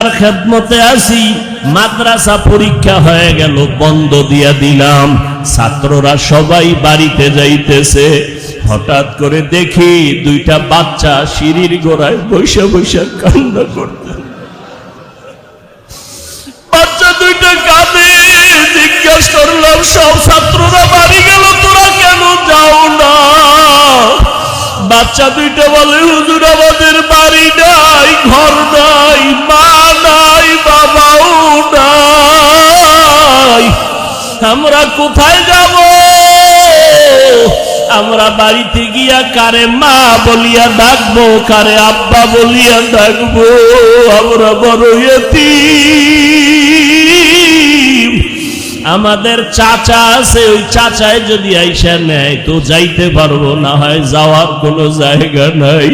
খেদমতে আসি। মাদ্রাসা পরীক্ষা হয়ে গেল, বন্ধ দিয়া দিলাম, ছাত্ররা সবাই বাড়িতে যাইতেছে। হঠাৎ করে দেখি দুইটা বাচ্চা সিঁড়ির গোড়ায় বসে বসে কান্না করতে। বাচ্চা দুইটা কাঁদে। জিজ্ঞাসা করলাম, সব ছাত্ররা বাড়ি গেল, তোরা কেন যাও না? বাচ্চা দুইটা বলে, হুজুর আমাদের বাড়ি নাই, ঘর নাই, মা নাই, বাবাও নাই, আমরা কোথায় যাব? আমরা বাড়িতে গিয়া কারে মা বলিয়া ডাকবো, কারে আব্বা বলিয়া ডাকবো? আমরা বড় ইতিম। আমাদের চাচা আছে, ওই চাচায় যদি আইসা নেয় তো যাইতে পারবো, না হয় যাওয়ার কোনো জায়গা নাই।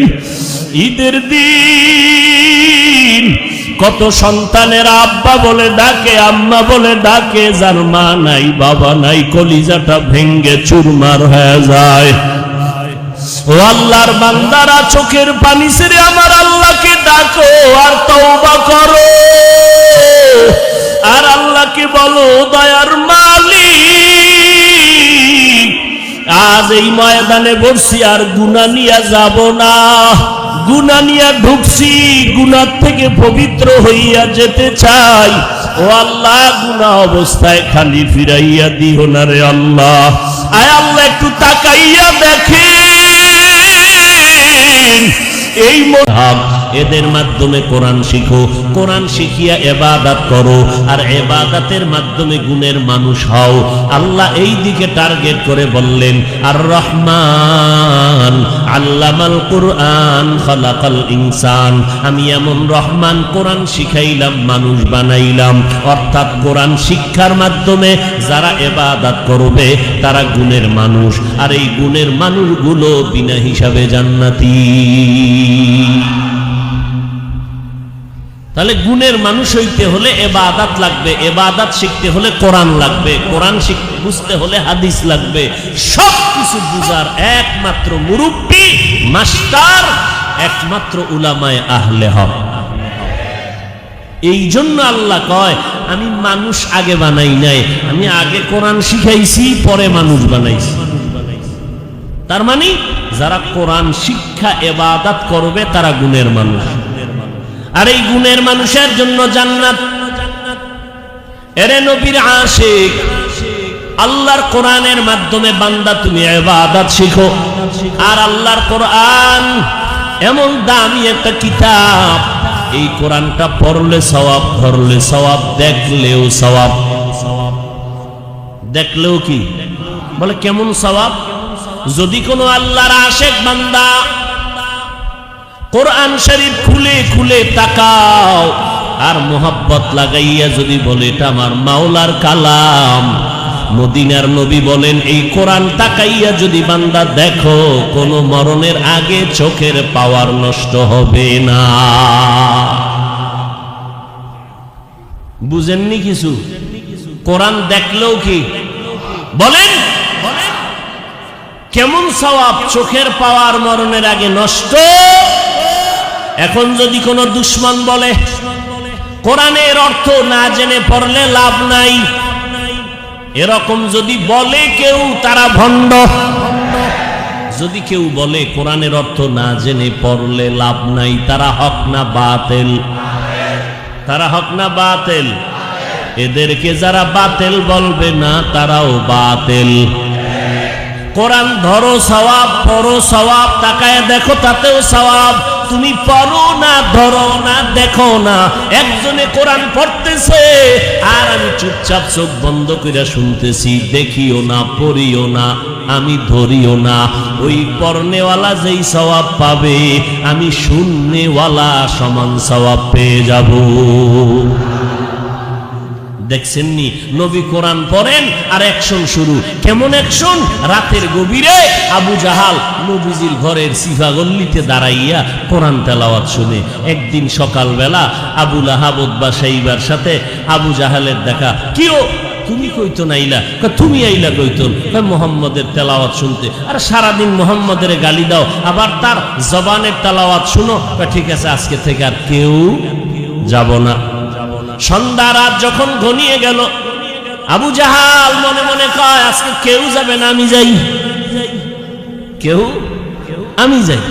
ঈদের দিন কত সন্তানের আব্বা বলে ডাকে, আম্মা বলে ডাকে, যার মা নাই, বাবা নাই, কলিজাটা ভেঙ্গে চুরমার হয়ে যায়। ও আল্লাহর বান্দারা, চোখের পানি ছেড়ে আমার আল্লাহকে ডাকো আর তওবা করো, আর আল্লাহকে বলো, দয়ার মালিক, আজ এই ময়দানে বসছি, আর গুনাহ নিয়ে যাব না। গুনাহ নিয়ে ঢুকছি, গুনাহ থেকে পবিত্র হইয়া যেতে চাই। ও আল্লাহ, গুনাহ অবস্থায় খালি ফিরাইয়া দিও না রে আল্লাহ। আয় আল্লাহ, একটু তাকাইয়া দেখেন এই এদের মাধ্যমে কোরআন শিখো, কোরআন শিখিয়া ইবাদত করো, আর ইবাদতের মাধ্যমে গুণের মানুষ হও। আল্লাহ এই দিকে টার্গেট করে বললেন, আর রহমান আল্লামাল কুরআন খালাকাল ইনসান। আমি এমন রহমান, কোরআন শিখাইলাম, মানুষ বানাইলাম। অর্থাৎ কোরআন শিক্ষার মাধ্যমে যারা ইবাদত করবে তারা গুণের মানুষ, আর এই গুণের মানুষগুলো বিনা হিসাবে জান্নাতি। তাহলে গুণের মানুষ হইতে হলে ইবাদত লাগবে, ইবাদত শিখতে হলে কোরআন লাগবে, কোরআন শিখতে বুঝতে হলে হাদিস লাগবে। সব কিছু বুঝার একমাত্র মুরব্বি, মাস্টার, একমাত্র উলামায়ে আহলে হক। এই জন্য আল্লাহ কয়, আমি মানুষ আগে বানাই নাই, আমি আগে কোরআন শিখাইছি, পরে মানুষ বানাইছি। তার মানে যারা কোরআন শিক্ষা ইবাদত করবে তারা গুণের মানুষ, আর এই গুণের মানুষের জন্য জান্নাত। এরে নবীর আশিক, আল্লাহর কোরআনের মাধ্যমে বান্দা তুমি ইবাদত শিখো। আর আল্লাহর কোরআন এমন দামি একটা কিতাব, এই কোরআনটা পড়লে সওয়াব, ধরলে সওয়াব, দেখলেও সওয়াব। দেখলেও কি বলে, কেমন সওয়াব? যদি কোনো আল্লাহর আশিক বান্দা কোরআন শরীফ খুলে খুলে তাকাও, আর মোহাব্বত লাগাইয়া যদি বলে এটা আমার মাওলার কালাম, মদিনার নবী বলেন, এই কোরআন তাকাইয়া যদি বান্দা দেখো, কোনো মরণের আগে চোখের পাওয়ার নষ্ট হবে না। বুঝেননি কিছু? কোরআন দেখলেও কি বলেন, কেমন সওয়াব? চোখের পাওয়ার মরণের আগে নষ্ট। এখন যদি কোনো দুশমন বলে কোরআনের অর্থ না জেনে পড়লে লাভ নাই, এরকম যদি বলে কেউ, তারা ভণ্ড। যদি কেউ বলে কোরআনের অর্থ না জেনে পড়লে লাভ নাই, তারা হক না বাতিল? তারা হক না বাতিল? এদেরকে যারা বাতিল বলবে না, তারাও বাতিল। কোরআন ধরো সওয়াব, পড়ো সওয়াব, তাকায় দেখো তাতেও সওয়াব। তুমি পড়ো না, ধরো না, দেখো না। একজনে কোরআন পড়তেছে আর আমি চুপচাপ চোখ বন্ধ করে শুনতেছি, দেখিও না, পড়িও না, আমি ধরিও না। ওই পড়নেওয়ালা যেই সওয়াব পাবে, আমি শুননেওয়ালা সমান সওয়াব পেয়ে যাব। দেখছেননি? নবী কোরআন পড়েন আর অ্যাকশন শুরু। কেমন অ্যাকশন? রাতের গভীরে আবু জাহাল নবীজির ঘরের সিফা গল্লিতে দাঁড়াইয়া কোরআন তেলাওয়াত শুনে। একদিন সকালবেলা আবু লাহাব উতবা শাইবার সাথে আবু জাহালের দেখা। কিও তুমি কইতো না আইলা? তুমি আইলা কইতো মুহাম্মদের তেলাওয়াত শুনতে। আর সারাদিন মুহাম্মদের গালি দাও, আবার তার জবানের তেলাওয়াত শুনো। ঠিক আছে, আজকে থেকে আর কেউ যাব না। সন্ধ্যা রাত যখন ঘনিয়ে গেল, আবু জাহাল মনে মনে কয় আজকে কেউ যাবে না, আমি যাই, কেউ আমি যাই।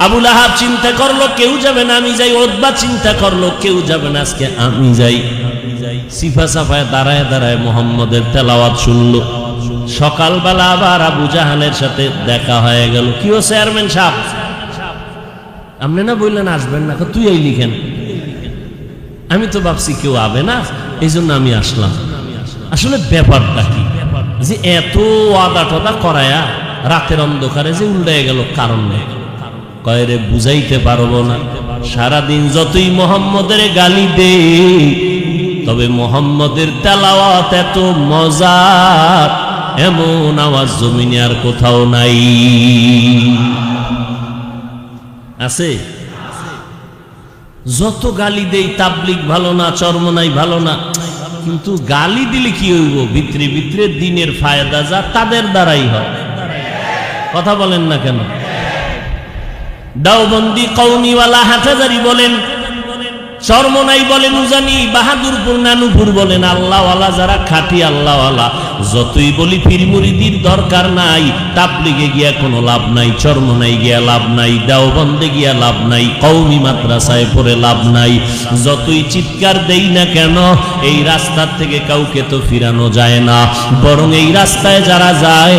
আবু লাহাব চিন্তা করলো কেউ যাবে না, আমি যাই। উতবা চিন্তা করলো কেউ যাবে না, আজকে আমি যাই। সিফা সাফায় দাঁড়ায় দাঁড়ায় মুহাম্মদের তেলাওয়াত শুনলো। সকালবেলা আবার আবু জাহালের সাথে দেখা হয়ে গেল। কি ও চেয়ারম্যান সাহেব, আপনি না বললেন আসবেন না, তুই এই লিখেন। আমি তো ভাবছি কেউ আবে না, এই জন্য আমি আসলাম। আসলে ব্যাপারটা কি যে এত ওয়াদা টদা করায়া রাতের অন্ধকারে যে উল্টে গেল, কারণ নেই। কয়রে বুঝাইতে পারবো না। সারাদিন যতই মুহাম্মদের গালি দে, তবে মুহাম্মদের তেলাওয়াত এত মজার, এমন আওয়াজ জমিনে আর কোথাও নাই। আছে? যত গালি দেই, তাবলিগ ভালো না, চরমনাই ভালো না, কিন্তু গালি দিলে কি হইব? ভিতরে ভিতরে দিনের ফায়দা যা তাদের দ্বারাই হয়। কথা বলেন না কেন? দাওবন্দি, কওমিওয়ালা, হাটহাজারি বলেন, চরমনাই বলেন, উজানি, বাহাদুরপুর, নানুপুর বলেন, আল্লাহওয়ালা যারা খাঁটি আল্লাহওয়ালা, যতই বলি পীর মুরিদির দরকার নাই, তাবলিগে গিয়া কোনো লাভ নাই, চরমনাই গিয়া লাভ নাই, দেওবন্দে গিয়া লাভ নাই, কওমি মাদ্রাসায় পড়ে লাভ নাই। যতই চিৎকার দেই না কেন, এই রাস্তার থেকে কাউকে তো ফিরানো যায় না। বরং এই রাস্তায় যারা যায়,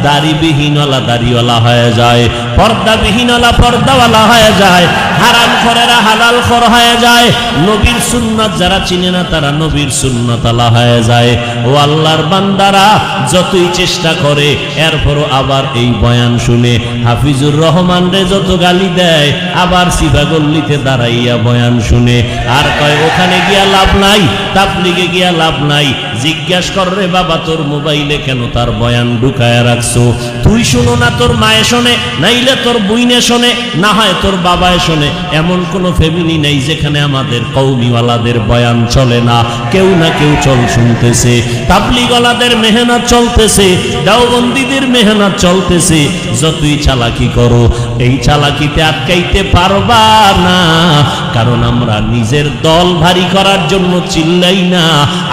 দাড়িবিহীনওয়ালা দাড়িওয়ালা হয়ে যায়, পর্দাবিহীনওয়ালা পর্দাওয়ালা হয়ে যায়, হারাম খোরেরা হালাল খোর হয়ে যায়, নবীর সুন্নাত যারা চিনে না তারা নবীর সুন্নাত আলা হয়ে যায়। ও আল্লাহর বান্দারা, যতই চেষ্টা করে এরপরও আবার এই বয়ান শুনে হাফিজুর রহমান রে যত গালি দেয়, আবার সিবাগল্লিতে দাঁড়াইয়া বয়ান শুনে আর কয় ওখানে গিয়া লাভ নাই, তাবলিগে গিয়া লাভ নাই। জিজ্ঞাস কর রে বাবা, তোর মোবাইলে কেন তার বয়ান ঢুকায় রাখছো? তুই শুনো না, তোর মায়ে শোনে, নাইলে তোর বুইনে শোনে, না হয় তোর বাবায় শোনে। এমন কোন ফ্যামিলি নেই যেখানে আমাদের কওমিওয়ালাদের বয়ান চলে না। কেউ না কেউ চল শুনতেছে, তাবলিগওয়ালাদের মেহনত চলতেছে, দাওবন্দীদের মেহনত চলতেছে। যতই চালাকি করো, এই চালাকিতে আটকাইতে পারবা না, কারণ আমরা নিজের দল ভারী করার জন্য চিল্লাই না,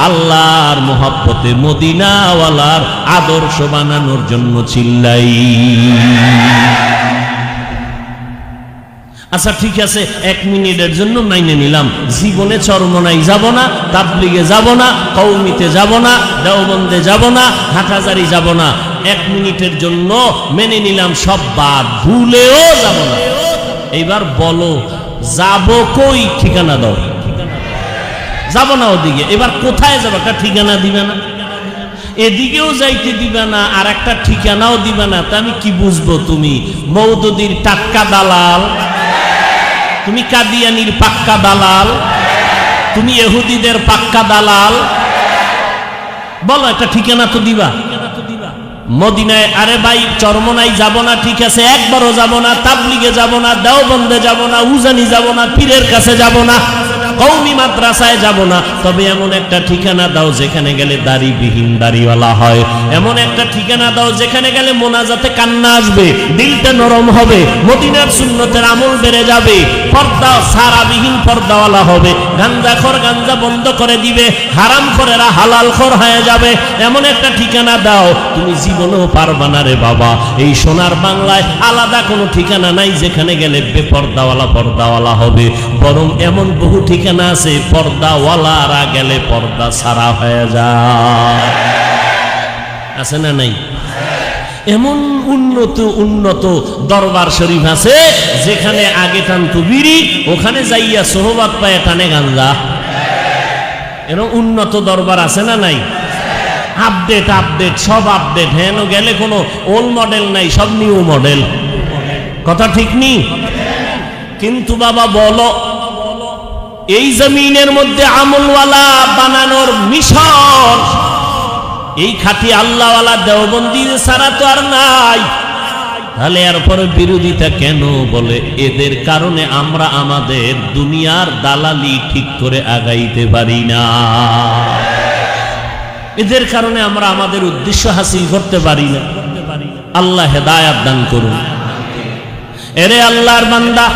আল্লাহর মোহাব্বতে মদিনাওয়ালার আদর্শ বানানোর জন্য চিল্লাই। আচ্ছা ঠিক আছে, 1 মিনিটের জন্য মাইনে নিলাম, জীবনে চরমনাই যাব না, তাবলিগে যাব না, কওমিতে যাব না, দেওবন্দে যাব না, হাটহাজারি যাব না। 1 মিনিটের জন্য মেনে নিলাম, সব বাদ, ভুলেও যাব না। এইবার বলো যাব কই? ঠিকানা দাও। যাব না ওদিকে, এবার কোথায় যাবো? একটা ঠিকানা দিবে না, এদিকেও যাইতে দিবে না, আর একটা ঠিকানাও দিবে না। তা আমি কি বুঝবো? তুমি মওদুদির টাটকা দালাল, তুমি কাদিয়ানির পাক্কা দালাল, তুমি ইহুদিদের পাক্কা দালাল। বলো একটা ঠিকানা তো দিবা। মদিনায়, আরে ভাই চরমনাই যাব না, ঠিক আছে, একবারও যাব না, তাবলিগে যাব না, দেওবন্দে যাব না, উজানি যাব না, পীরের কাছে যাব না, কওমি মাদ্রাসায় যাব না। তবে এমন একটা ঠিকানা দাও যেখানে গেলে দাড়িবিহীন দাড়িওয়ালা হয়, এমন একটা ঠিকানা দাও যেখানে গেলে মোনাজাতে কান্না আসবে, দিলটা নরম হবে, মদিনার সুন্নতের আমল বেড়ে যাবে, পর্দা সারাবিহীন পর্দাওয়ালা হবে, গাঞ্জাখোর গাঞ্জা বন্ধ করে দিবে, হারামখোরেরা হালালখোর হয়ে যাবে। এমন একটা ঠিকানা দাও, তুমি জীবনেও পারবা না রে বাবা। এই সোনার বাংলায় আলাদা কোনো ঠিকানা নাই যেখানে গেলে বেপর্দাওয়ালা পর্দাওয়ালা হবে, বরং এমন বহু ঠিকানা আছে পর্দাওয়ালারা গেলে পর্দা সারা হয়ে যায়। আছে না নাই? এমন উন্নত উন্নত দরবার শরীফ আছে যেখানে আগে টানতো বিড়ি, ওখানে যাইয়া সোহবাত পায় টানে গাঞ্জা। এরকম উন্নত দরবার আছে না নাই? আপডেট আপডেট সব আপডেট। হ্যাঁ, গেলে কোনো ওল্ড মডেল নাই, সব নিউ মডেল। কথা ঠিক নি? কিন্তু বাবা বলো, এই জমিনের মধ্যে আমলওয়ালা বানানোর মিশন এই খাঁটি আল্লাহওয়ালা দেওবন্দির ছাড়া তো আর নাই। তাহলে এরপরে বিরোধিতা কেন? বলে এদের কারণে আমরা আমাদের দুনিয়ার দালালি ঠিক করে আগাইতে পারি না, এদের কারণে আমরা আমাদের উদ্দেশ্য হাসিল করতে পারি না। আল্লাহ হেদায়াত দান করুন। এরে আল্লাহর বান্দা,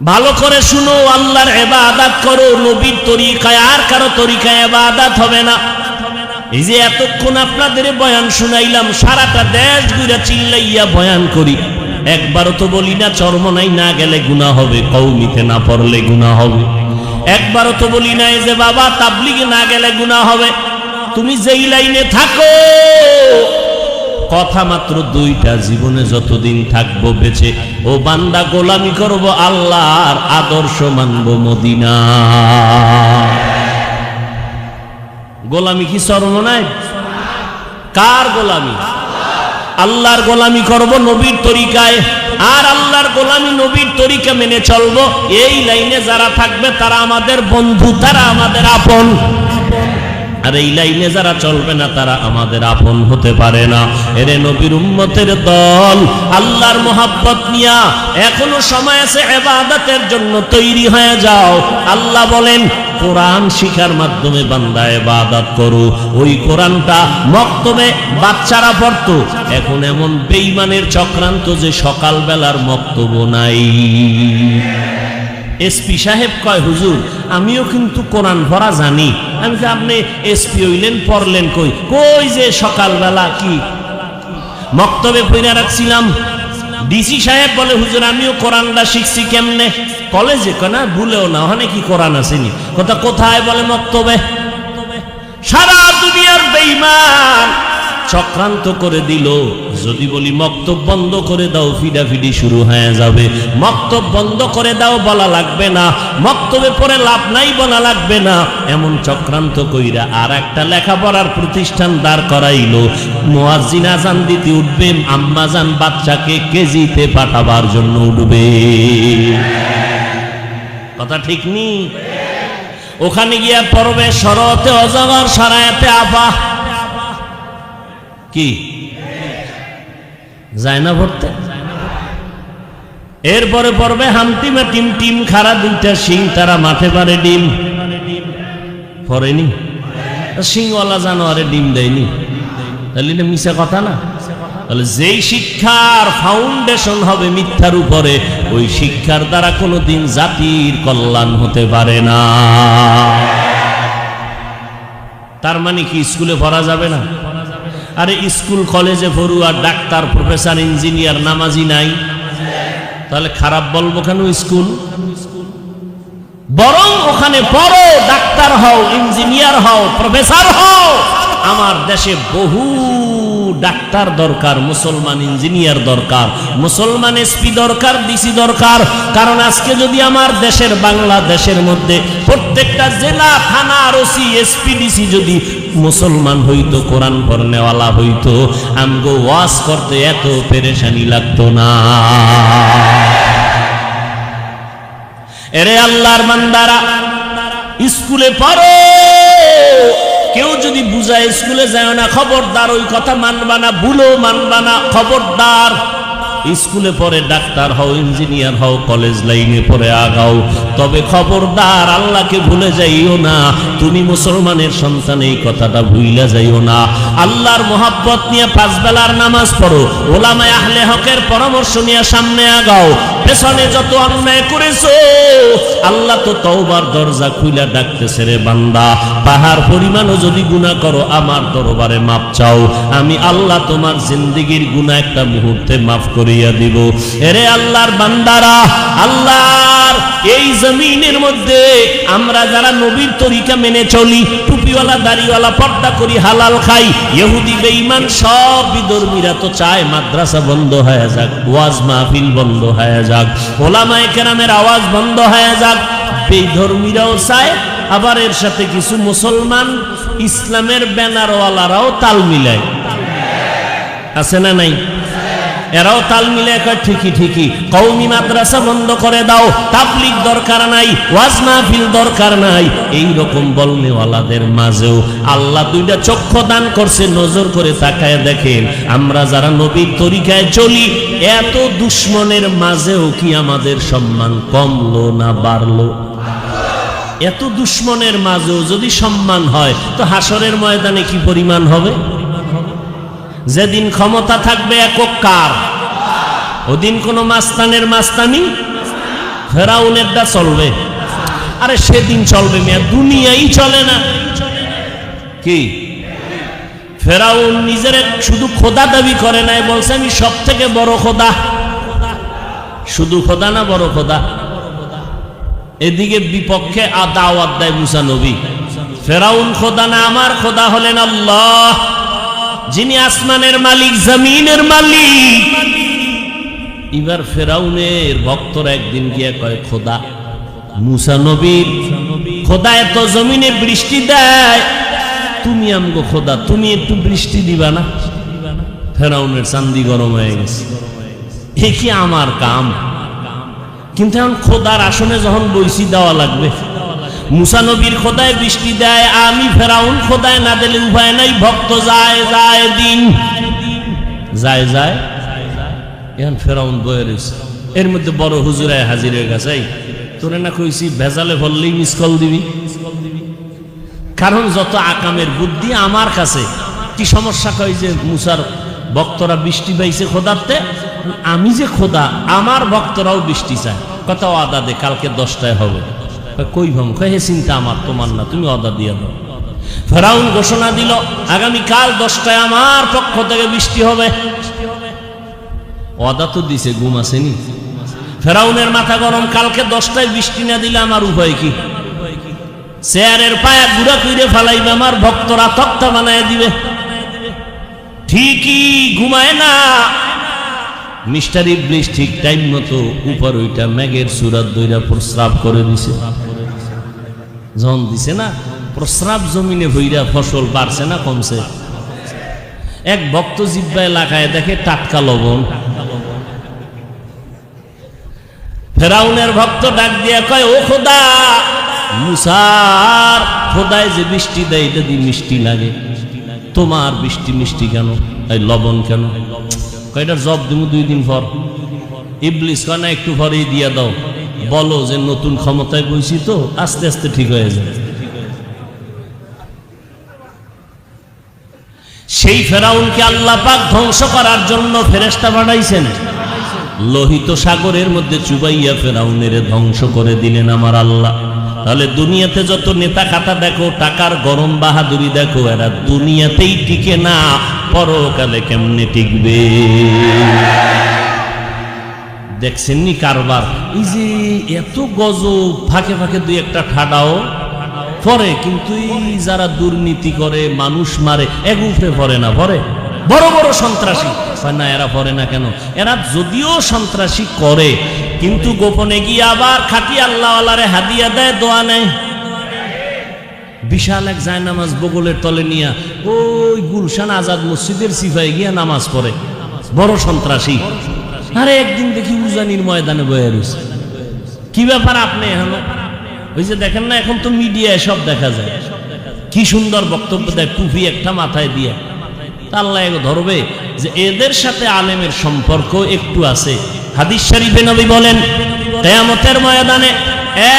ভালো করে শুনো, আল্লাহর ইবাদত করো নবীর তরিকায়, আর কারো তরিকায় ইবাদত হবে না। এই যে এতক্ষণ আপনাদের বয়ান শুনাইলাম, সারাটা দেশ ঘুরে চিল্লাইয়া বয়ান করি, একবারও তো বলি না চরমনাই না গেলে গুনাহ হবে, কওমিতে না পড়লে গুনাহ হবে। একবারও তো বলি না যে বাবা তাবলিগে না গেলে গুনাহ হবে। তুমি যেই লাইনে থাকো, কথা মাত্র দুইটা, জীবনে যতদিন থাকবো বেঁচে, ও বান্দা গোলামি করব আল্লাহর, আদর্শ মানব মদিনা। গোলামি কি চরমনাই? কার গোলামি? আল্লাহর গোলামি করব নবীর তরিকায়, আর আল্লাহর গোলামি নবীর তরিকা মেনে চলবো। এই লাইনে যারা থাকবে তারা আমাদের বন্ধু, তারা আমাদের আপন। আর এই লাইনে যারা চলবে না তারা আমাদের আপন হতে পারে না। এরে নবীর উম্মতের দল, আল্লাহর মোহাব্বত নিয়া এখনো সময় আছে, ইবাদতের জন্য তৈরি হয়ে যাও। আল্লাহ বলেন কোরআন শিখার মাধ্যমে বান্দা ইবাদত করো। ওই কোরআনটা মক্তবে বাচ্চারা পড়তো, এখন এমন বেঈমানের চক্রান্ত যে সকালবেলার মক্তব্য নাই। এসপি সাহেব কয় হুজুর আমিও কিন্তু কোরআন পড়া জানি। আমি কি আপনি এসপি হইলেন, পড়লেন কই? কই যে সকালবেলা কি মক্তবে পড়া রাখছিলাম। ডিসি সাহেব বলে হুজুর আমিও কোরআনটা শিখছি। কেমনে? কলেজে না, ভুলেও না, ওখানে কি কোরআন আসেনি? কথা কোথায়? বলে মক্তবে। সারা দুনিয়ার বেঈমান চক্রান্ত করে দিল, যদি বলি মক্তব বন্ধ করে দাও ফিডাফিডি শুরু হয়ে যাবে। মক্তব বন্ধ করে দাও বলা লাগবে না, মক্তবে পড়ে লাভ নাই বলা লাগবে না। এমন চক্রান্ত কইরা আর একটা লেখাপড়ার প্রতিষ্ঠান দাঁড় করাইলো। মুয়াজ্জিন আযান দিতে উঠবে, আম্মাজান বাচ্চাকে কেজিতে পাঠাবার জন্য উঠবে। কথা ঠিক নি? ওখানে গিয়া পড়বে শরতে অজগর সারায়াতে আফা। কি যায় না পড়তে? এরপরে পড়বে হামটিমা টিম টিম খারা দুইটা সিং, তারা মাঠে পারে ডিম। পড়েনি? সিংওয়ালা জানোয়ারে ডিম দেয়নি, তাহলে এটা মিশা কথা না? তাহলে যেই শিক্ষার ফাউন্ডেশন হবে মিথ্যার উপরে, ওই শিক্ষার দ্বারা কোনোদিন জাতির কল্যাণ হতে পারে না। তার মানে কি স্কুলে পড়া যাবে না? আরে স্কুল কলেজে পড়ুয়া ডাক্তার, প্রফেসর, ইঞ্জিনিয়ার নামাজি নাই, তাহলে খারাপ বলবো কেন স্কুল? বরং ওখানে পড়ো, ডাক্তার হও, ইঞ্জিনিয়ার হও, প্রফেসর হও। আমার দেশে বহু ডাক্তার দরকার, মুসলমান ইঞ্জিনিয়ার দরকার, মুসলমান এসপি দরকার, ডিসি দরকার। কারণ আজকে যদি আমার দেশের, বাংলাদেশের মধ্যে প্রত্যেকটা জেলা, থানা, ওসি, এসপি, ডিসি যদি মুসলমান হইতো, কোরআন পড়নেওয়ালা হইতো, আমগো ওয়াজ করতে এত পেরেশানি লাগতো না। এরে আল্লাহর বান্দারা, স্কুলে পড়ো। কেউ যদি বুঝায় স্কুলে যায় না, খবরদার ওই কথা মানবা না, ভুলো মানবা না, খবরদার। স্কুলে পড়ে ডাক্তার হও, ইঞ্জিনিয়ার হও, কলেজ লাইনে পড়ে আগাও, তবে খবরদার আল্লাহকে ভুলে যাইও না। তুমি মুসলমানের সন্তান, এই কথাটা ভুইলা যাইও না। আল্লাহর মোহাব্বত নিয়ে 5 বেলার নামাজ পড়ো, ওলামায়ে আহলে হকের পরামর্শ নিয়ে সামনে আগাও। পেছনে যত অন্যায় করেছো, আল্লাহ তো তওবার দরজা খুইলা ডাকতেছে, রে বান্দা পাহাড় পরিমাণও যদি গুনাহ করো আমার দরবারে মাপ চাও, আমি আল্লাহ তোমার জিন্দেগীর গুনাহ একটা মুহূর্তে মাফ করিয়া দিব। এরে আল্লাহর বান্দারা, আল্লাহর এই জমিনের মধ্যে আমরা যারা নবীর তরিকা মেনে চলি, টুপিওয়ালা, দাড়িওয়ালা, পর্দা করি, হালাল খাই, ইহুদি বেঈমান সব বিধর্মীরা তো চায় মাদ্রাসা বন্ধ হয়ে যাক, ওয়াজ মাহফিল বন্ধ হয়ে যাক, ওলামায়ে কেরামের আওয়াজ বন্ধ হয়ে যাক। বেধর্মীরাও চায়, আবার এর সাথে কিছু মুসলমান ইসলামের ব্যানারওয়ালারাও তাল মিলায়। আছে না নাই? এরাও তাল মিলে কয় ঠিকই ঠিকই, কওমি মাদ্রাসা বন্ধ করে দাও, তাবলীগ দরকার নাই, ওয়াজ মাহফিল দরকার নাই। এই রকম বলনেওয়ালাদের মাঝেও আল্লাহ 2টা চক্ষু দান করছে, নজর করে তাকায় দেখেন আমরা যারা নবীর তরিকায় চলি, এত দুশ্মনের মাঝেও কি আমাদের সম্মান কমলো না বাড়লো? এত দুশ্মনের মাঝেও যদি সম্মান হয়, তো হাসরের ময়দানে কি পরিমাণ হবে? যেদিন ক্ষমতা থাকবে একক কার, ওদিন কোন মাস্তানের মাস্তানি, ফেরাউনেরটা চলবে? আরে সেদিন চলবে মিয়া, দুনিয়াই চলে না। কি ফেরাউন নিজের শুধু খোদা দাবি করে নাই, বলছে আমি সব থেকে বড় খোদা। শুধু খোদা না, বড় খোদা। এদিকে বিপক্ষে দাওয়াত দেয় মুসা নবী, ফেরাউন খোদা না, আমার খোদা হলেন আল্লাহ, যিনি আসমানের মালিক, জমিনের মালিক। এবার ফেরাউনের ভক্তরা একদিন গিয়ে কয়, খোদা মুসা নবীর খোদা এত জমিনে বৃষ্টি দেয়, তুমি আমগো খোদা, তুমি একটু বৃষ্টি দিবা না? ফেরাউনের চান্দি গরম হয়ে গেছে, এ কি আমার কাম? কিন্তু এখন খোদার আসনে যখন বইসি দেওয়া লাগবে, মুসা নবীর খোদায় বৃষ্টি দেয়, আমি ফেরাউন খোদায় না দিলে উপায় নাই। ভক্ত যায় যায়, দিন যায় যায়, এখন ফেরাউন বয়ে রয়েছে। এর মধ্যে বড় হুজুরায় হাজির হয়ে গেছে, তোরে না কইছি ভেজালে ভরলেই মিস কল দিবি। কারণ যত আকামের বুদ্ধি আমার কাছে। কি সমস্যা? কই যে মুসার ভক্তরা বৃষ্টি পাইছে খোদাতে, আমি যে খোদা, আমার ভক্তরাও বৃষ্টি চায়। কত আদা দে, কালকে 10টায় হবে। কই ভাম? হে চিন্তা আমার, তোমার না, তুমি অদা দিয়ে দাও। ফেরাউন ঘোষণা দিল, আগামীকাল 10টায় আমার পক্ষ থেকে বৃষ্টি হবে। অদা তো দিছে, ঘুম আসেনি। ফেরাউনের মাথা গরম, কালকে 10টায় বৃষ্টি না দিলে আমার উপায় কি? চেয়ারের পায়া গুড়া কইরে ফেলাইবে, আমার ভক্তরা তক্তা বানায় দিবে। ঠিকই ঘুমায় না। মিস্টার ইবলিস ঠিক টাইম মতো উপর ওইটা মেঘের সুরাত দইরা প্রস্রাব করে দিছে। যখন দিছে না, প্রস্রাব জমিনে ভইরা ফসল বাড়ছে না কমছে? এক ভক্ত জিব্বায় লাগায় দেখে টাটকা লবণ। ফেরাউনের ভক্ত ডাক দিয়া কয়, ও খোদা, মুসার খোদায় যে বৃষ্টি দেয় এটা দিয়ে মিষ্টি লাগে, তোমার বৃষ্টি মিষ্টি কেন, এই লবণ কেন? কয়টার জব দিব 2 দিন পর। ইবলিস কয় না, একটু পরেই দিয়া দাও, বলো যে নতুন ক্ষমতায় বইছি তো, আস্তে আস্তে ঠিক হয়ে যাবে। সেই ফেরাউনকে আল্লাহ পাক ধ্বংস করার জন্য ফেরেশতা পাঠাইছেন। লোহিত সাগরের মধ্যে চুবাইয়া ফেরাউনের ধ্বংস করে দিলেন আমার আল্লাহ। তাহলে দুনিয়াতে যত নেতা খাতা দেখো, টাকার গরম বাহাদুরি দেখো, এরা দুনিয়াতেই টিকে না, পরকালে কেমনে টিকবে? দেখছেননি কারবার? এই যে এত গজব, ফাঁকে ফাঁকে 2-1টা ঠাডাও পরে, কিন্তু এই যারা দুর্নীতি করে, মানুষ মারে, এক উপরে পড়ে না, পরে বড় বড় সন্ত্রাসী না, এরা পড়ে না কেন? এরা যদিও সন্ত্রাসী করে, কিন্তু গোপনে গিয়ে আবার খাঁটি আল্লাহওয়ালারে হাদিয়া দেয়, দোয়া নেয়। বিশাল এক জায়নামাজ বগলের তলে নিয়া ওই গুলশান আজাদ মসজিদের সিফাই গিয়া নামাজ পড়ে, বড় সন্ত্রাসী। আরে একদিন দেখি উজানির ময়দানে বয়ে রয়েছে। কি ব্যাপার আপনি? এখন ওই যে দেখেন না, এখন তো মিডিয়ায় সব দেখা যায়, কি সুন্দর বক্তব্য দেয়, টুপি একটা মাথায় দিয়ে। আল্লাহ ধরবে যে এদের সাথে আলেমের সম্পর্ক একটু আছে। হাদিস শরীফে নবী বলেন, কিয়ামতের ময়দানে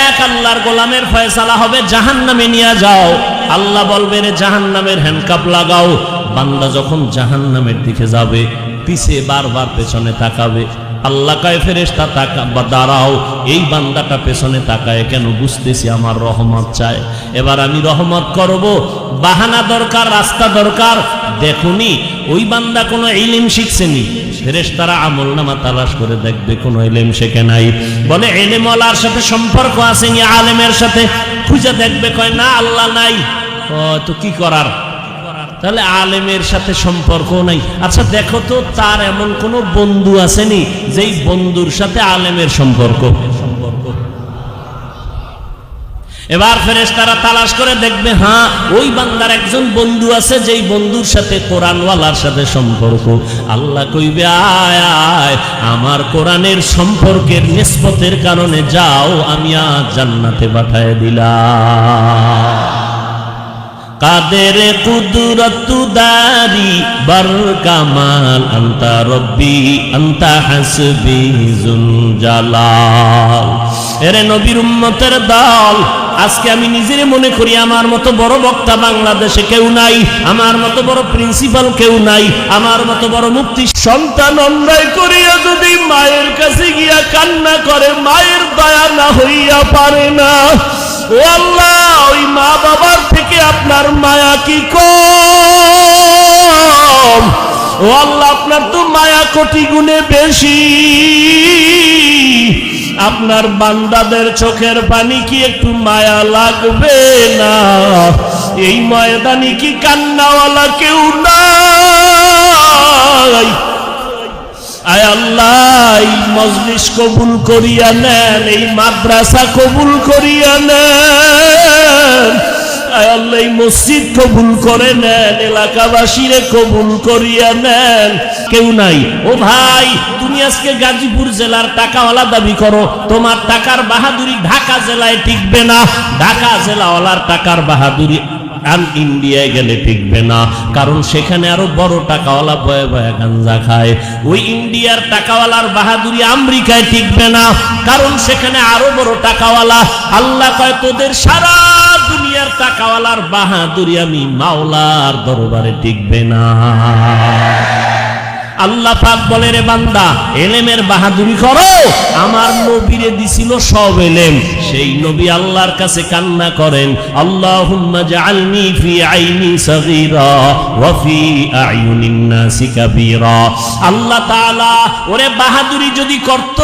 এক আল্লাহর গোলামের ফয়সালা হবে, জাহান্নামে নিয়ে যাও। আল্লাহ বলবে, রে জাহান্নামের হ্যান্ডকাপ লাগাও। বান্দা যখন জাহান্নামের দিকে যাবে, পিছে বারবার পেছনে তাকাবে। আল্লাহ কয়, ফেরেশতা দাঁড়াও, এই বান্দাটা পেছনে তাকায় কেন? বুঝতেছি আমার রহমত চায়, এবার আমি রহমত করব। বাহানা দরকার, রাস্তা দরকার। দেখুনি ওই বান্দা কোনো ইলম শিখছেনি, ফেরেশতারা আমলনামা তালাশ করে দেখবে কোনো ইলম শেখে নাই। বলে ইলমওয়ালার সাথে সম্পর্ক আসেনি, আলেমের সাথে খুঁজে দেখবে, কয় না আল্লাহ নাই। তো কি করার? তাহলে আলেমের সাথে সম্পর্ক নাই। আচ্ছা দেখো তো, তার এমন কোন বন্ধু আসেনি যেই বন্ধুর সাথে আলেমের সম্পর্ক? এবার ফেরেশতারা তালাশ করে দেখবে, হ্যাঁ ওই বান্দার একজন বন্ধু আছে, যেই বন্ধুর সাথে কোরআনওয়ালার সাথে সম্পর্ক। আল্লাহ কইবে, আয় আয়, আমার কোরআনের সম্পর্কের নিসবতের কারণে যাও, আমি আজ জান্নাতে পাঠায় দিলাম। কাদের কুদরত দারি বর কামাল, আনতা রব্বি আনতা হাসবি জুল জালাল। এরে নবীর উম্মতের দল, আজকে আমি নিজেরে মনে করি আমার মতো বড় বক্তা বাংলাদেশে কেউ নাই, আমার মতো বড় প্রিন্সিপাল কেউ নাই, আমার মতো বড় মুফতি। সন্তান অন্যায় করিয়া যদি মায়ের কাছে গিয়া কান্না করে, মায়ের দয়া না হইয়া পারে না। ও আল্লাহ, ওই মা বাবার থেকে আপনার মায়া কি কম? ও আল্লাহ, আপনার তো মায়া কোটি গুণে বেশি। আপনার বান্দাদের চোখের পানি কি একটু মায়া লাগবে না? এই ময়দানে কি কান্নাওয়ালা কেউ নাই? আয় আল্লাহ, এই মজলিস কবুল করিয়া নেন, এই মাদ্রাসা কবুল করিয়া নেন। আয় আল্লাহ, এই মসজিদ কবুল করে নেন, এলাকাবাসীরে কবুল করিয়া নেন। কেউ নাই। ও ভাই, তুমি আজকে গাজীপুর জেলার টাকাওয়ালা দাবি করো, তোমার টাকার বাহাদুরি ঢাকা জেলায় টিকবে না। ঢাকা জেলাওয়ালার টাকার বাহাদুরি ইন্ডিয়ায় গেলে টিকবে না, কারণ সেখানে আরো বড় টাকাওয়ালা বয়ে বয়ে গাঞ্জা খায়। ওই ইন্ডিয়ার টাকাওয়ালার বাহাদুরি আমেরিকায় টিকবে না, কারণ সেখানে আরো বড় টাকাওয়ালা। আল্লাহ কয়, তোদের সারা দুনিয়ার টাকাওয়ালার বাহাদুরি আমি মাওলার দরবারে টিকবে না। আল্লাহ পাক বলে, রে বান্দা, এলেমের বাহাদুরি করো। আমার নবীরে দিছিল সব এলেম, সেই নবী আল্লাহর কাছে কান্না করেন, আল্লাহুম্মা জাআলনি ফি আইনি সাগীরা ওয়া ফি আয়ুনিন নাসি কাবীরা। আল্লাহ তাআলা ওরে বাহাদুরি যদি করত,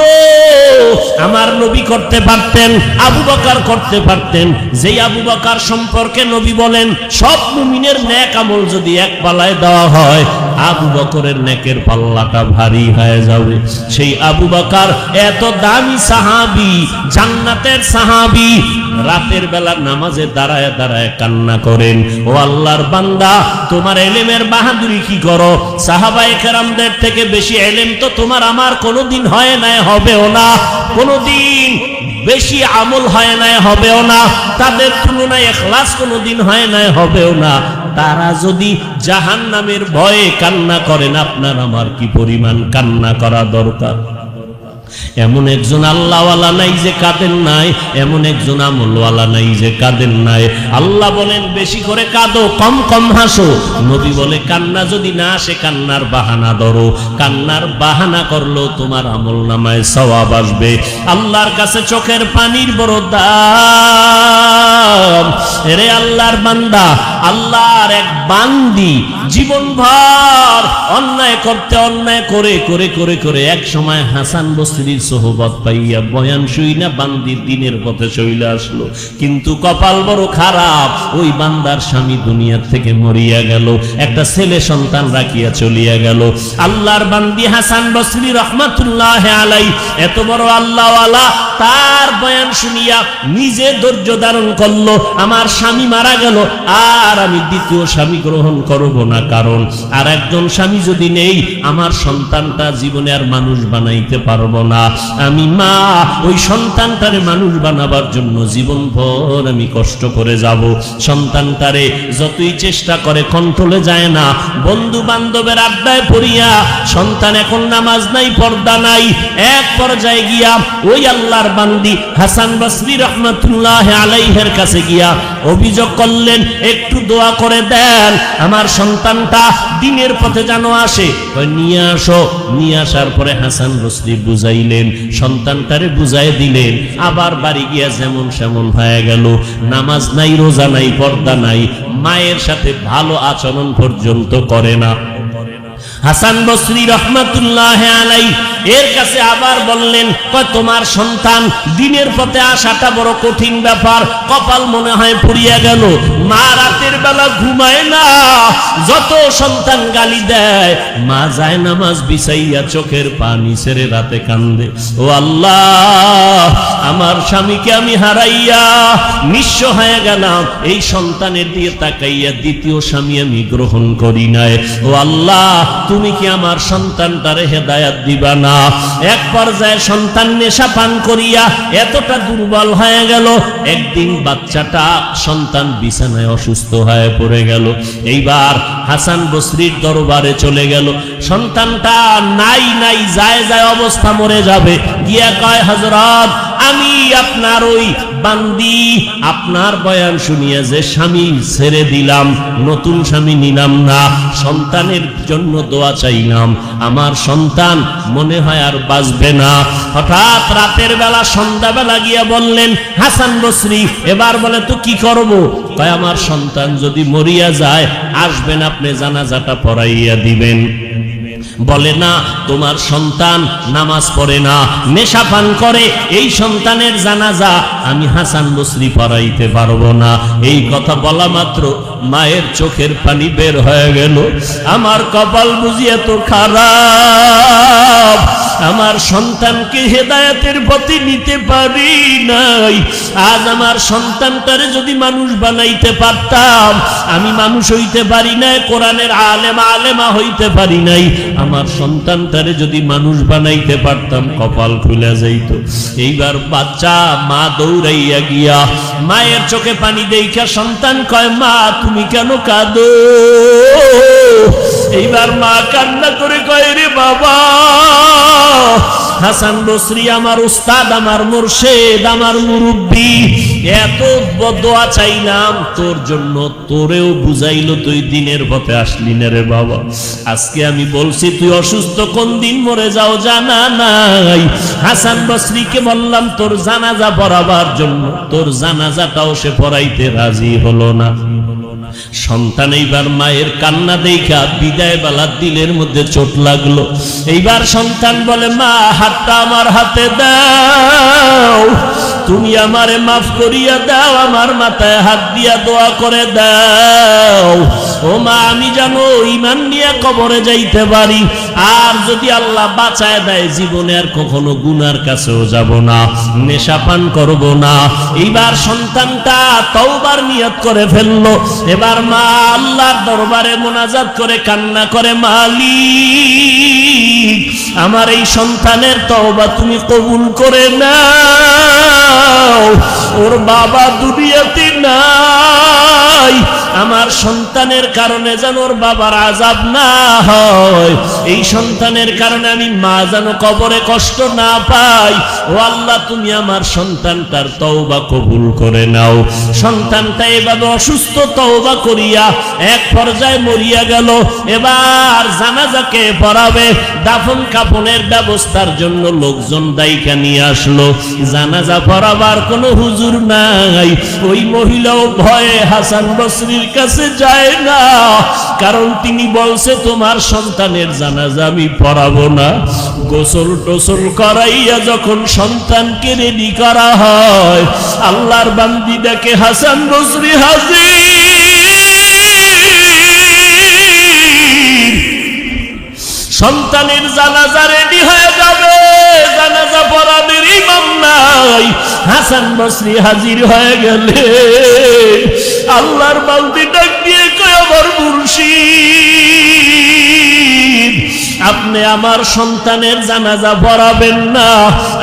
আমার নবী করতে পারতেন, আবু বকর করতে পারতেন। যেই আবু বকর সম্পর্কে নবী বলেন, সব মুমিনের নেক আমল যদি এক পাল্লায় দেওয়া হয়, আবু বকরের নেকের পাল্লাটা ভারী হয়ে যাবে। সেই আবু বকর এত দামি সাহাবী, জান্নাতের সাহাবী, রাতের বেলা নামাজে দাঁড়ায় দাঁড়ায় কান্না করেন, ও আল্লাহর বান্দা, তোমার এলেমের বাহাদুরি কি করো? সাহাবায়ে কেরামদের থেকে বেশি এলেম তো তোমার আমার কোনোদিন হয় নাই, হবেও না। কোনোদিন বেশি আমল হয় নাই, হবেও না। তাদের তুলনায় ইখলাস কোনোদিন হয় নাই, হবেও না। তারা যদি জাহান্নামের ভয়ে কান্না করেন, আপনার আমার কি পরিমাণ কান্না করা দরকার? এমন একজন আল্লাহওয়ালা নাই যে কাঁদেন নাই, এমন একজন আমলওয়ালা নাই যে কাঁদেন নাই। আল্লাহ বলেন, বেশি করে কাঁদো, কম কম হাসো। নবী বলে, কান্না যদি না আসে, কান্নার বাহানা ধরো। কান্নার বাহানা করলো তোমার আমল নামায় সওয়াব আসবে। আল্লাহর কাছে চোখের পানির বড় দাম। রে আল্লাহর বান্দা, আল্লাহর এক বান্দি জীবনভর অন্যায় করতে, অন্যায় করে করে করে করে এক সময় হাসান বসরির সোহবত পাইয়া বয়ান শুইনা বান্দির দিনের পথে চলে আসলো। কিন্তু কপাল বড় খারাপ, ওই বান্দার স্বামী দুনিয়ার থেকে মরিয়া গেল, একটা ছেলে সন্তান রাখিয়া চলিয়া গেল। আল্লাহর বান্দি হাসান বসরি রহমাতুল্লাহ আলাইহি এত বড় আল্লাহওয়ালা, তার বয়ান শুনিয়া নিজে ধৈর্য ধারণ করলো। আমার স্বামী মারা গেল, আর আমি দ্বিতীয় স্বামী গ্রহণ করব না, কারণ আর একজন স্বামী যদি নেই, আমার সন্তানটা জীবনে আর মানুষ বানাইতে পারবো না। আমি মা, ওই সন্তানটারে মানুষ বানাবার জন্য জীবনভর আমি কষ্ট করে যাব। সন্তানটারে যতই চেষ্টা করে কন্ট্রোলে যায় না। বন্ধু বান্ধবের আড্ডায় পড়িয়া সন্তান এখন নামাজ নাই, পর্দা নাই। এক পর্যায়ে গিয়া ওই আল্লাহর বান্দি হাসান বসরি রহমাতুল্লাহ আলাইহির কাছে গিয়া অভিযোগ করলেন, একটু দোয়া করে দেন, আমার সন্তানটা দিনের পথে যেন আসে। নিয়ে আসো। নিয়ে আসার পরে হাসান বসরি বুঝাইলেন, সন্তানটারে বুঝাই দিলেন। আবার বাড়ি গিয়া যেমন সেমন হয়ে গেল, নামাজ নাই, রোজা নাই, পর্দা নাই, মায়ের সাথে ভালো আচরণ পর্যন্ত করে না। হাসান বসরি রহমাতুল্লাহ আলাইহি এর কাছে আবার বললেন, তোমার সন্তান দিনের পথে আসাটা বড় কঠিন ব্যাপার, কপাল মনে হয় পুড়িয়া গেল। মা রাতের বেলা ঘুমায় না, যত সন্তান গালি দেয়, মা যায় নামাজ বিছাইয়া চোখের পানি ছেড়ে রাতে কান্দে। ও আল্লাহ, আমার স্বামীকে আমি হারাইয়া নিঃস্ব হয়ে গেলাম, এই সন্তানের দিয়ে তাকাইয়া দ্বিতীয় স্বামী আমি গ্রহণ করি নাই। ও আল্লাহ, তুমি কি আমার সন্তানটারে হেদায়াত দিবা না? এক পর্যায়ে সন্তান নেশা পান করিয়া এতটা দুর্বল হয়ে গেল, একদিন বাচ্চাটা সন্তান বিছানায় অসুস্থ হয়ে পড়ে গেল। এইবার হাসান বসরির দরবারে চলে গেল। সন্তানটা নাই নাই যায় যায় অবস্থা, মরে যাবে। গিয়া কয়, হযরত আমি আপনার ওই বান্দি আপনার বয়ান শুনিয়ে যে স্বামী ছেড়ে দিলাম, নতুন স্বামী নিলাম না, সন্তানের জন্য দোয়া চাইলাম, আমার সন্তান মনে হয় আর বাঁচবে না। হঠাৎ রাতের বেলা সন্ধ্যাবেলা গিয়া বললেন হাসান বসরি, এবার বলে তো কি করব? কয় আমার সন্তান যদি মরিয়া যায় আসবেন, আপনি জানাজাটা পড়াইয়া দিবেন। বলে না, তোমার সন্তান নামাজ পড়ে না, নেশা পান করে, এই সন্তানের জানাজা আমি হাসান বসরি পড়াইতে পারবো না। এই কথা বলা মাত্র মায়ের চোখের পানি বের হয়ে গেল। আমার কপাল বুঝি এত খারাপ, আমার সন্তানকে হেদায়েতের পথে নিতে পারি নাই। আজ আমার সন্তানটারে যদি মানুষ বানাইতে পারতাম, আমি মানুষ হইতে পারি নাই, কোরআনের আলেমা হইতে পারি নাই, আমার সন্তানটারে যদি মানুষ বানাইতে পারতাম কপাল খুলে যাইত। এইবার বাচ্চা মা দৌড়াইয়া গিয়া মায়ের চোখে পানি দেইখা সন্তান কয়, মা তুমি কেন কাঁদো? এইবার মা কান্না করে কয়, রে বাবা, হাসান বসরি আমার উস্তাদ, আমার মুর্শিদ, আমার মুরব্বী, এত দোয়া চাইলাম তোর জন্য, তোরেও বুঝাইলো তুই দিনের পথে আসলি না রে বাবা। আজকে আমি বলছি তুই অসুস্থ, কোন দিন মরে যাও জানা নাই। হাসান বসরিকে বললাম তোর জানাজা পড়াবার জন্য, তোর জানাজাটাও সে পড়াইতে রাজি হলো না। সন্তান এইবার মায়ের কান্না দেখা বিদায় বেলা দিলের মধ্যে চোট লাগলো। এইবার সন্তান বলে, মা হাতটা আমার হাতে দাও, তুমি আমারে মাফ করিয়া দাও, আমার মাথায় হাত দিয়া দোয়া করে দাও। ও মা, আমি জানো ঈমান নিয়ে কবরে যাইতে পারি, আর যদি আল্লাহ বাঁচায় দেয় জীবনে আর কখনো গুনার কাছেও যাব না, নেশা পান করব না। এইবার সন্তানটা তওবার নিয়ত করে ফেললো। এবার মা আল্লাহর দরবারে মোনাজাত করে কান্না করে, মালিক আমার এই সন্তানের তওবা তুমি কবুল করে নাও, ওর বাবা দুনিয়াতে নাই, আমার সন্তানের কারণে যেন ওর বাবার আযাব না হয়, এই সন্তানের কারণে আমি মা যেন কবরে কষ্ট না পাই। ও আল্লাহ, তুমি আমার সন্তানটার তওবা কবুল করে নাও। সন্তানটা এভাবে অসুস্থ তওবা করিয়া এক পর্যায়ে মরিয়া গেল। এবার জানাজাকে পড়াবে, দাফন কাফনের ব্যবস্থার জন্য লোকজন দায়িকা নিয়ে আসলো। জানাজা পড়াবার কোনো হুজুর নাই। ওই মহিলাও ভয়ে হাসান বসরির কাছে যায় না, কারণ তিনি বলছে তোমার সন্তানের জানাজা আমি পড়াবো না। গোসল টোসল করাইয়া যখন সন্তানকে রেডি করা হয়, আল্লাহর বান্দি দেখে হাসান বসরি হাজির। সন্তানের জানাজা রেডি হয়ে যাবে, জানাজা পড়ানোর ইমাম নাই, হাসান বসরি হাজির হয়ে গেলে আল্লাহর বান্দি ডাক দিয়ে কয়, আমার মুর্শিদ, আপনি আমার সন্তানের জানাজা পড়াবেন না,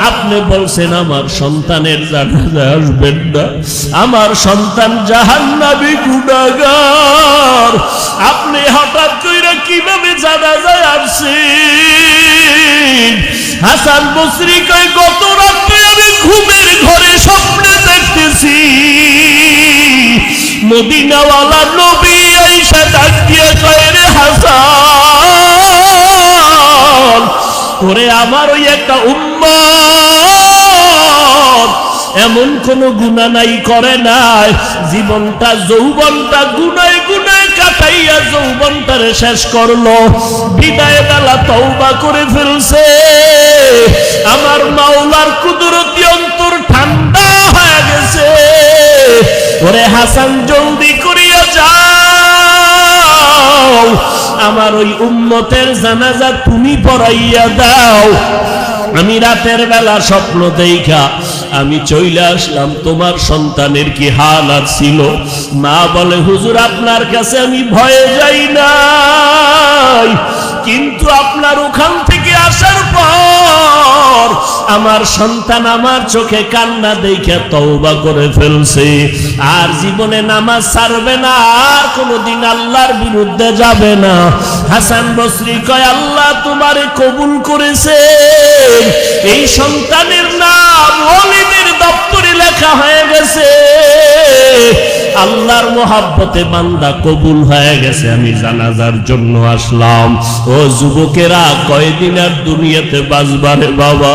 আপনি বলছেন আমার সন্তানের জানাজা আসবেন না, আমার সন্তান জাহান্নামী গুনাহগার, আপনি হঠাৎ কইরা কিভাবে জানাজায় আসছেন? হাসান বসরি কয়, গত রাতে আমি ঘুমের ঘরে স্বপ্নে দেখতেছি মদিনাওয়ালা নবী আয়েশা ডাক দিয়ে কয়, রে হাসান, ওরে আমার ওই একটা উম্মত এমন কোন গুনাহ নাই করে নাই, জীবনটা যৌবনটা গুনায় গুনায় কাটাইয়া যৌবনটারে শেষ করলো, বিদায় বেলা তওবা করে ফেলছে। আমার মাওলার কুদরতি অন্তর ঠান্ডা হয়ে গেছে। ওরে হাসান, জলদি করিয়া যাও, আমার ওই উম্মতের জানাজা তুমি পড়াইয়া দাও। আমি রাতের বেলা স্বপ্ন দেখা আমি চলে আসলাম, তোমার সন্তানের কি হালাত ছিল? মা বলে, হুজুর আপনার কাছে আমি ভয়ে যাই নাই, কিন্তু আপনার ওখান থেকে আসার পর আমার সন্তান আমার চোখে কান্না দেখে তওবা করে ফেলছে, আর জীবনে নামাজ ছাড়বে না, আর কোনোদিন আল্লাহর বিরুদ্ধে যাবে না। হাসান বসরি কয়, আল্লাহ তোমারে কবুল করেছে, এই সন্তানের নাম ওয়ালিদের দপ্তরে লেখা হয়ে গেছে, আল্লাহর মোহাব্বতে বান্দা কবুল হয়ে গেছে, আমি জানাজার জন্য আসলাম। ও যুবকেরা, কয়দিন আর দুনিয়াতে বাঁচবারে বাবা?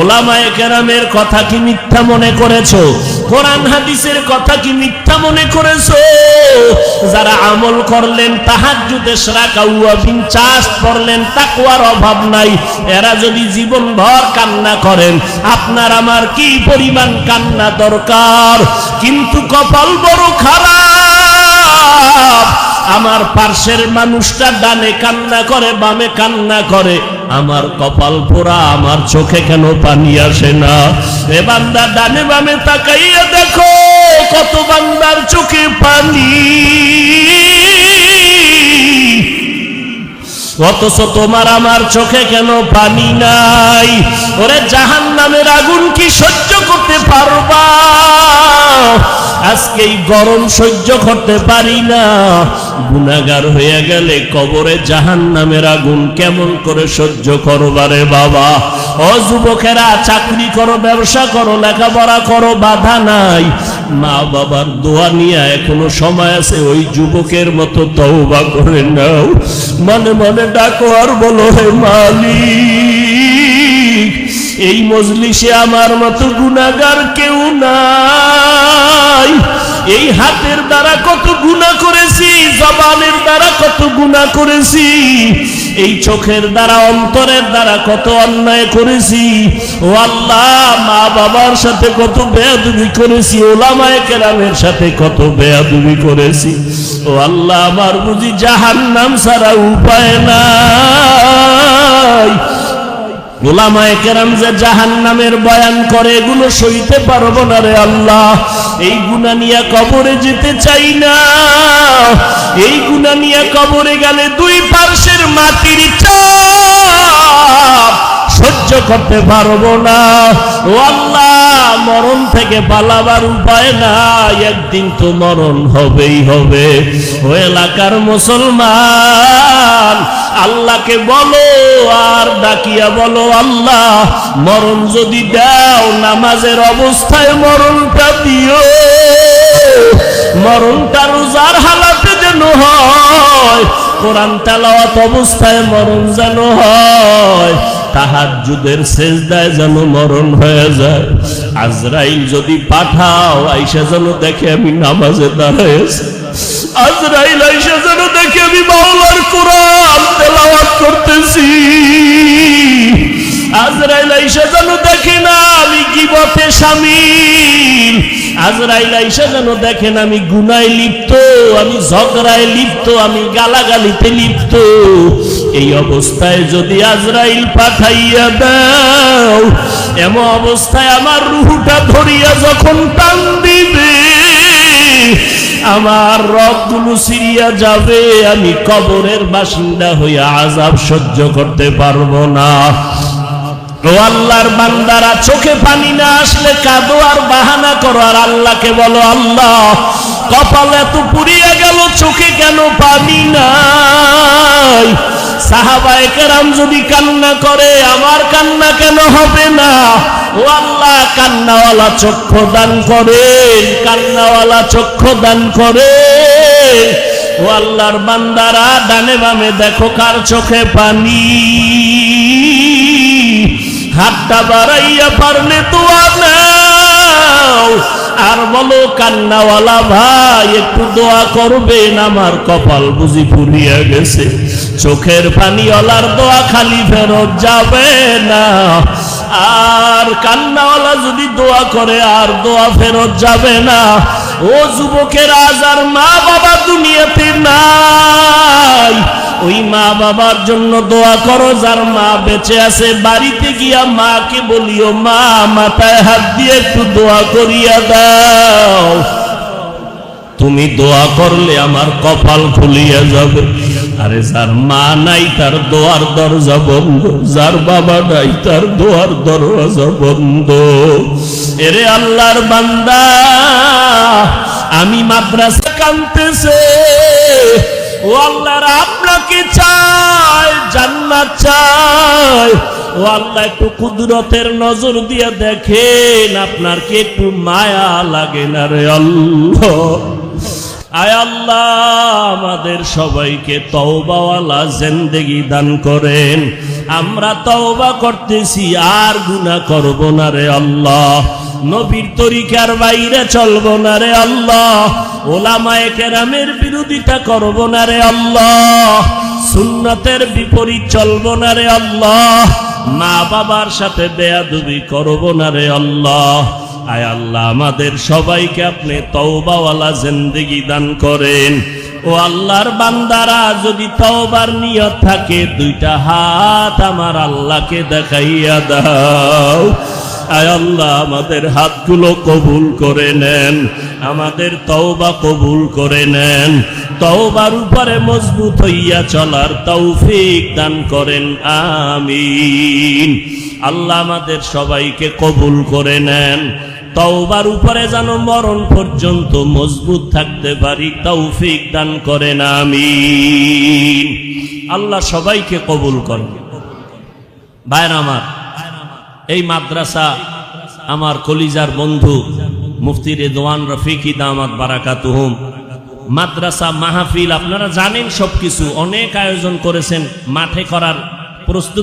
ওলামায়ে কেরামের কথা কি মিথ্যা মনে করেছো? কোরআন হাদিসের কথা কি মিথ্যা মনে করেছো? যারা আমল করলেন, তাহাজ্জুদ ইশরাক আওয়াবিন চাষ করলেন, তাকওয়ার অভাব নাই, এরা যদি জীবন ভর কান্না করেন, আপনার আমার কি পরিমাণ কান্না দরকার? কিন্তু কপাল বড় খারাপ, আমার পার্শ্বের মানুষটা ডানে কান্না করে, বামে কান্না করে, আমার কপাল পোড়া, আমার চোখে কেন পানি আসে না? এ বান্দা ডানে বামে তাকাইয়া দেখো, কত বান্দার চোখে পানি, অথচ তোমার আমার চোখে কেন পানি নাই? ওরে জাহান্নামের আগুন কি সহ্য করতে পারবা? আজকে এই গরম সহ্য করতে পারি না, গুনাহগার হয়ে গেলে কবরে জাহান্নামের আগুন কেমন করে সহ্য করবারে বাবা? ও যুবকেরা, চাকরি করো, ব্যবসা করো, লেখাপড়া করো, বাধা নাই, মা বাবার দোয়া নিয়ে এখনো সময় আছে, ওই যুবকের মতো তওবা করে নাও, মনে মনে ডাকো আর বলো, হে মালিক, এই মজলিসে আমার মতো গুনাহগার কেউ নাই, এই হাতের দ্বারা কত গুনাহ করেছি, জবানের দ্বারা কত গুনাহ করেছি, এই চোখের দ্বারা, অন্তরের দ্বারা কত অন্যায় করেছি, ও আল্লাহ, মা বাবার সাথে কত বেয়াদবি করেছি, ওলামায়ে কেরামের সাথে কত বেয়াদবি করেছি, ও আল্লাহ, আমার বুঝি জাহান্নাম ছাড়া উপায় নাই। ওলামায়ে কেরাম যে জাহান্নামের বয়ান করে, এগুলো সইতে পারবো না রে আল্লাহ, এই গুনাহ নিয়ে কবরে যেতে চাই না, এই গুনাহ নিয়ে কবরে গেলে দুই পার্শ্বের মাটির চাপ সহ্য করতে পারবো না। ও আল্লাহ, মরণ থেকে পালাবার উপায় নাই, একদিন তো মরণ হবেই হবে। ও এলাকার মুসলমান, আল্লাহকে বলো আর ডাকিয়া বলো, আল্লাহ, মরণ যদি দাও, নামাজের অবস্থায় মরণটা দিও, মরণটা রোজার হালাতে যেন হয়, কোরআন তেলাওয়াত অবস্থায় মরণ যেন হয়, তাহাজ্জুদের সেজদায় যেন মরণ হয়ে যায়। আজরাইল যদি পাঠাও, আইসা যেন দেখে আমি নামাজে দাঁড়াইছি, আজরাইল আইসা যেন দেখে আমি মাওলার কোরআন তেলাওয়াত করতেছি, আজরাইল আইসা যেন দেখে না আমি গীবতে শামিল, আজরাইল আইসা যেন দেখেন আমি গুনায় লিপ্ত, আমি ঝগড়ায় লিপ্ত, আমি গালাগালিতে লিপ্ত। এই অবস্থায় যদি আজরাইল পাঠাইয়া দাও, এমন অবস্থায় আমার রূহটা ধরিয়া যখন টান দিবে, আমার রগগুলো ছিঁড়িয়া যাবে, আমি কবরের বাসিন্দা হইয়া আযাব সহ্য করতে পারবো না। ও আল্লাহর বান্দারা, চোখে পানি না আসলে কাঁদো আর বাহানা করো, আর আল্লাহকে বলো, আল্লাহ, কপাল এত পুড়িয়া গেল, চোখে কেন পানি নাই? সাহাবায়ে কেরাম যদি কান্না করে, আমার কান্না কেন হবে না? ও আল্লাহ, কান্নাওয়ালা চক্ষু দান করেন, কান্নাওয়ালা চক্ষু দান করেন। ও আল্লাহর বান্দারা, ডানে বামে দেখো কার চোখে পানি, হাতটা বাড়াইয়া পারলে দোয়া নাও, আর বলো, কান্নাওয়ালা ভাই, একটু দোয়া করবেন, আমার কপাল বুঝি পুড়িয়া গেছে। চোখের পানিওয়ালার দোয়া খালি ফেরত যাবে না, আর কান্নাওয়ালা যদি দোয়া করে, আর দোয়া ফেরত যাবে না। ও যুবকের, আজ আর মা বাবা দুনিয়াতে নাই, ওই মা বাবার জন্য দোয়া করো, যার মা বেঁচে আছে। বাড়িতে গিয়া মাকে বলিও, মা, মাথায় হাত দিয়ে একটু দোয়া করিয়া দাও, তুমি দোয়া করলে আমার কপাল খুলিয়া যাবে। আরে যার মা নাই তার দোয়ার দরজা বন্ধ, যার বাবা নাই তার দোয়ার দরজা বন্ধ। এরে আল্লাহর বান্দা, আমি মাদ্রাসা কাঁদতেছে, ও আল্লাহর আপনাকে চাই, জান্নাত চাই। ও আল্লাহ, একটু কুদরতের নজর দিয়ে দেখেন, আপনার কি একটু মায়া লাগে না রে আল্লাহ? আয় আল্লাহ, আমাদের সবাইকে তওবাওয়ালা জিন্দেগি দান করেন। আমরা তওবা করতেছি, আর গুনাহ করব না রে আল্লাহ। নবীর তরিকার বাইরে চলব না রে আল্লাহ। ওলামায়ে কেরামের বিরোধিতা করব না রে আল্লাহ। সুন্নতের বিপরীত চলব না রে আল্লাহ। মা বাবার সাথে বেয়াদবি করব না রে আল্লাহ। আয় আল্লাহ, আমাদের সবাইকে আপনি তওবাওয়ালা জিন্দেগি দান করেন। ও আল্লাহর বান্দারা, যদি তওবার নিয়ত থাকে, দুইটা হাত আমার আল্লাহকে দেখাইয়া দাও। আয় আল্লাহ, আমাদের হাতগুলো কবুল করে নেন, আমাদের তওবা কবুল করে নেন। তওবার উপরে মজবুত হইয়া চলার তৌফিক দান করেন, আমিন। আল্লাহ আমাদের সবাইকে কবুল করে নেন। তওবার উপরে যেন মরণ পর্যন্ত মজবুত থাকতে পারি, তৌফিক দান করেন, আমিন। আল্লাহ সবাইকে কবুল করেন। ভাইরা আমার, এই মাদ্রাসা আমার কলিজার বন্ধু মুফতি রেদওয়ান রফিকি দামাত বারাকাতুহুম, মাদ্রাসা মাহফিল আপনারা জানেন, সবকিছু অনেক আয়োজন করেছেন, মাঠে করার প্রস্তুতি